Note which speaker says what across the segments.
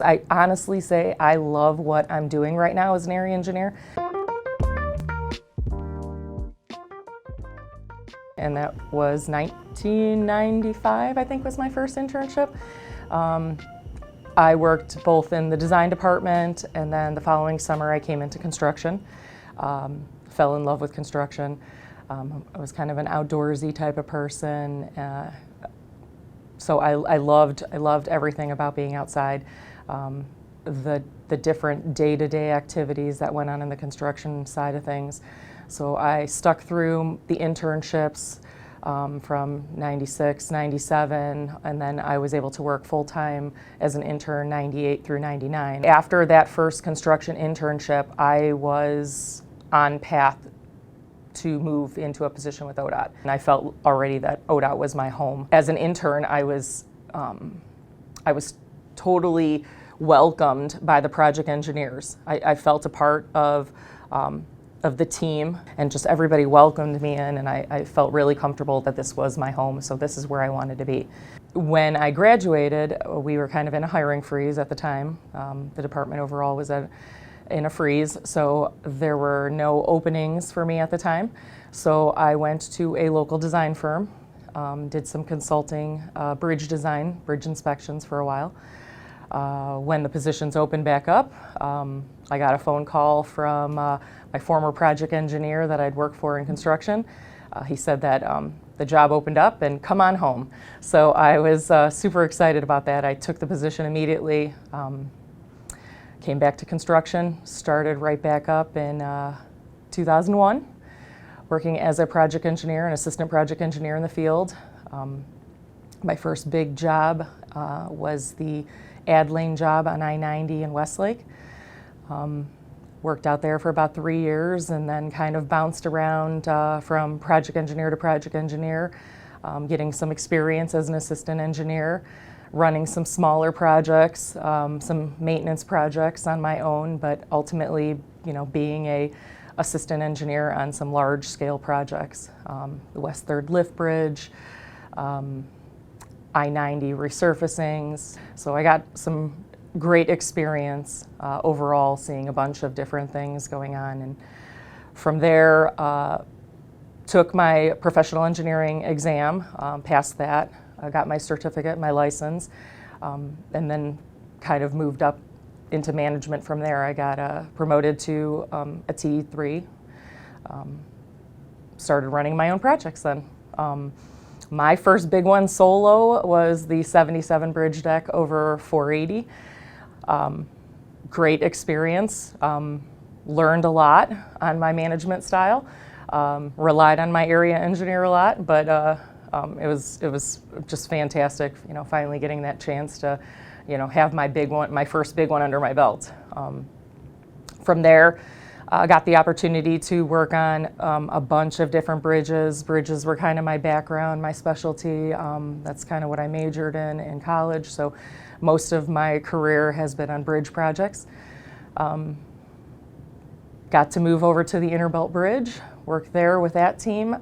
Speaker 1: I honestly say I love what I'm doing right now as an area engineer. And that was 1995, I think was my first internship. I worked both in the design department, and then the following summer I came into construction. Fell in love with construction. I was kind of an outdoorsy type of person. So I loved everything about being outside. The different day-to-day activities that went on in the construction side of things. So I stuck through the internships from 96, 97, and then I was able to work full-time as an intern 98 through 99. After that first construction internship, I was on path to move into a position with ODOT. And I felt already that ODOT was my home. As an intern, I was totally welcomed by the project engineers. I felt a part of the team, and just everybody welcomed me in, and I felt really comfortable that this was my home, so this is where I wanted to be. When I graduated, we were kind of in a hiring freeze at the time. The department overall was in a freeze, so there were no openings for me at the time. So I went to a local design firm, did some consulting, bridge design, bridge inspections for a while. When the positions opened back up, I got a phone call from my former project engineer that I'd worked for in construction. He said that the job opened up and come on home. So I was super excited about that. I took the position immediately, came back to construction, started right back up in 2001, working as a project engineer, an assistant project engineer in the field. My first big job was the ad lane job on I-90 in Westlake. Worked out there for about 3 years, and then kind of bounced around from project engineer to project engineer, getting some experience as an assistant engineer, running some smaller projects, some maintenance projects on my own, but ultimately, being a assistant engineer on some large scale projects. The West 3rd Lift Bridge, I-90 resurfacings. So I got some great experience overall, seeing a bunch of different things going on. And from there, took my professional engineering exam, passed that, got my certificate, my license, and then kind of moved up into management from there. I got promoted to a T3, started running my own projects then. My first big one solo was the 77 bridge deck over 480. Great experience. Learned a lot on my management style. Relied on my area engineer a lot, but it was just fantastic. Finally getting that chance to, have my first big one under my belt. From there, I got the opportunity to work on a bunch of different bridges. Bridges were kind of my background, my specialty. That's kind of what I majored in college. So most of my career has been on bridge projects. Got to move over to the Innerbelt Bridge, work there with that team,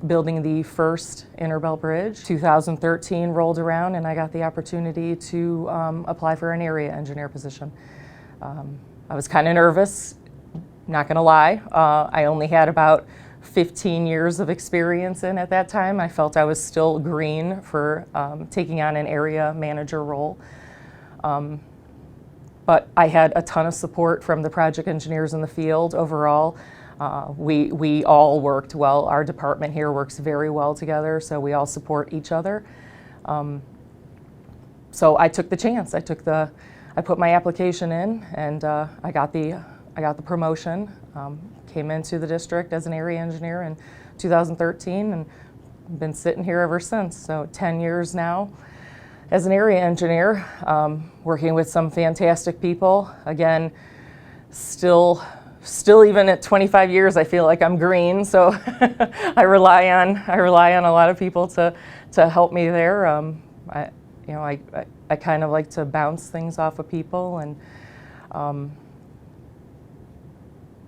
Speaker 1: building the first Innerbelt Bridge. 2013 rolled around, and I got the opportunity to apply for an area engineer position. I was kind of nervous, not gonna lie. I only had about 15 years of experience at that time. I felt I was still green for taking on an area manager role. But I had a ton of support from the project engineers in the field overall. We all worked well. Our department here works very well together, so we all support each other. So I took the chance. I put my application in, and I got the promotion. Came into the district as an area engineer in 2013, and been sitting here ever since. So 10 years now as an area engineer, working with some fantastic people. Again, still even at 25 years, I feel like I'm green. So I rely on a lot of people to help me there. I kind of like to bounce things off of people, and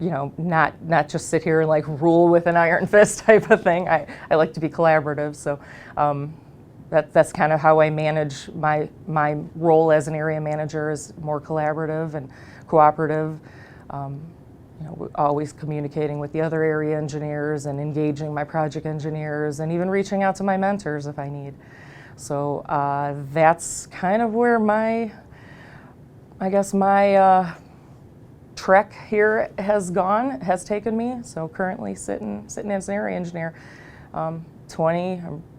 Speaker 1: not just sit here and like rule with an iron fist type of thing. I like to be collaborative. So that's kind of how I manage my role as an area manager, is more collaborative and cooperative. Always communicating with the other area engineers and engaging my project engineers and even reaching out to my mentors if I need. So that's kind of where my trek here has taken me. So currently sitting as an area engineer, I'm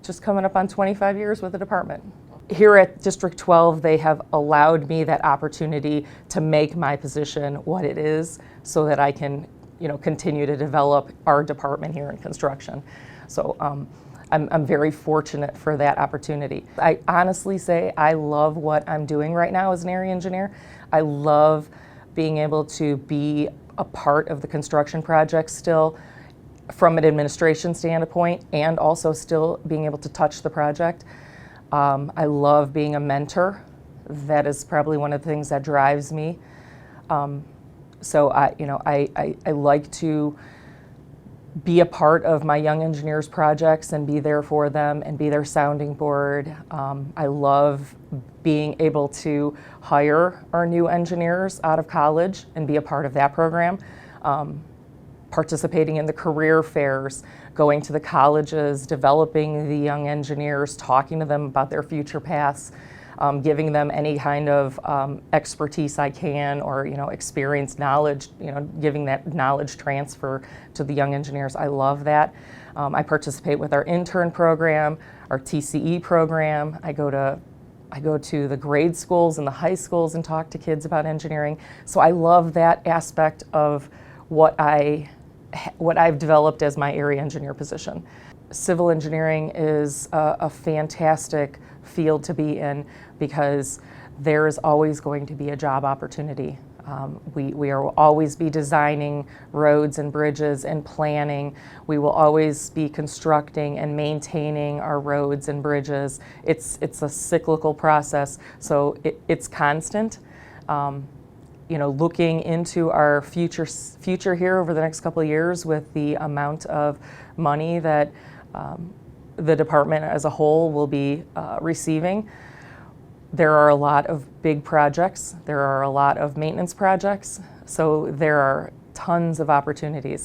Speaker 1: just coming up on 25 years with the department. Here at District 12, they have allowed me that opportunity to make my position what it is, so that I can, continue to develop our department here in construction. So I'm very fortunate for that opportunity. I honestly say I love what I'm doing right now as an area engineer. I love being able to be a part of the construction project still, from an administration standpoint, and also still being able to touch the project. I love being a mentor. That is probably one of the things that drives me. So I like to be a part of my young engineers projects and be there for them and be their sounding board. I love being able to hire our new engineers out of college and be a part of that program. Participating in the career fairs, going to the colleges, developing the young engineers, talking to them about their future paths, giving them any kind of expertise I can, or experience, knowledge, giving that knowledge transfer to the young engineers. I love that. I participate with our intern program, our TCE program. I go to the grade schools and the high schools and talk to kids about engineering. So I love that aspect of what I've developed as my area engineer position. Civil engineering is a fantastic field to be in, because there is always going to be a job opportunity. We will always be designing roads and bridges and planning. We will always be constructing and maintaining our roads and bridges. It's a cyclical process, so it's constant. Looking into our future here over the next couple of years, with the amount of money that the department as a whole will be receiving, there are a lot of big projects. There are a lot of maintenance projects. So there are tons of opportunities.